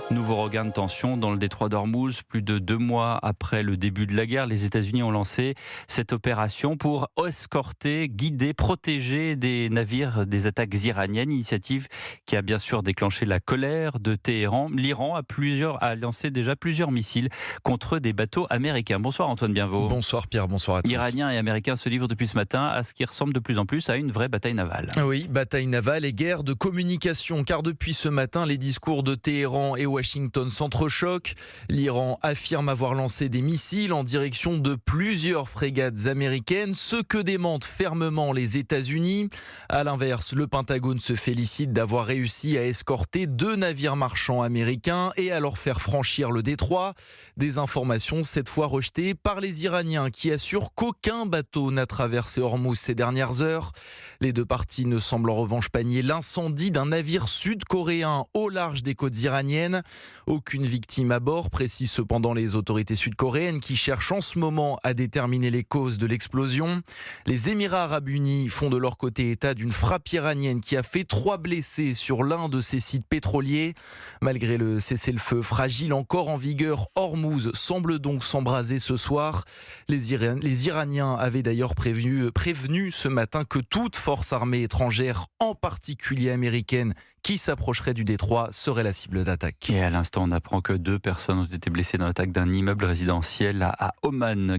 Nouveau regain de tension dans le détroit d'Ormuz. Plus de 2 mois après le début de la guerre, les États-Unis ont lancé cette opération pour escorter, guider, protéger des navires des attaques iraniennes. Initiative qui a bien sûr déclenché la colère de Téhéran. L'Iran a lancé déjà plusieurs missiles contre des bateaux américains. Bonsoir Antoine Bienvot. Bonsoir Pierre, bonsoir à tous. Iraniens et Américains se livrent depuis ce matin à ce qui ressemble de plus en plus à une vraie bataille navale. Oui, bataille navale et guerre de communication, car depuis ce matin, les discours de Téhéran et Washington s'entrechoquent. L'Iran affirme avoir lancé des missiles en direction de plusieurs frégates américaines, ce que démentent fermement les États-Unis. À l'inverse, le Pentagone se félicite d'avoir réussi à escorter 2 navires marchands américains et à leur faire franchir le détroit. Des informations cette fois rejetées par les Iraniens qui assurent qu'aucun bateau n'a traversé Ormuz ces dernières heures. Les deux parties ne semblent en revanche pas nier l'incendie d'un navire sud-coréen au large des côtes iraniennes. Aucune victime à bord, précisent cependant les autorités sud-coréennes qui cherchent en ce moment à déterminer les causes de l'explosion. Les Émirats arabes unis font de leur côté état d'une frappe iranienne qui a fait 3 blessés sur l'un de ces sites pétroliers. Malgré le cessez-le-feu fragile encore en vigueur, Ormuz semble donc s'embraser ce soir. Les Iraniens avaient d'ailleurs prévenu ce matin que toute force armée étrangère, en particulier américaine, qui s'approcherait du détroit serait la cible d'attaque. Et à l'instant, on apprend que 2 personnes ont été blessées dans l'attaque d'un immeuble résidentiel à Oman.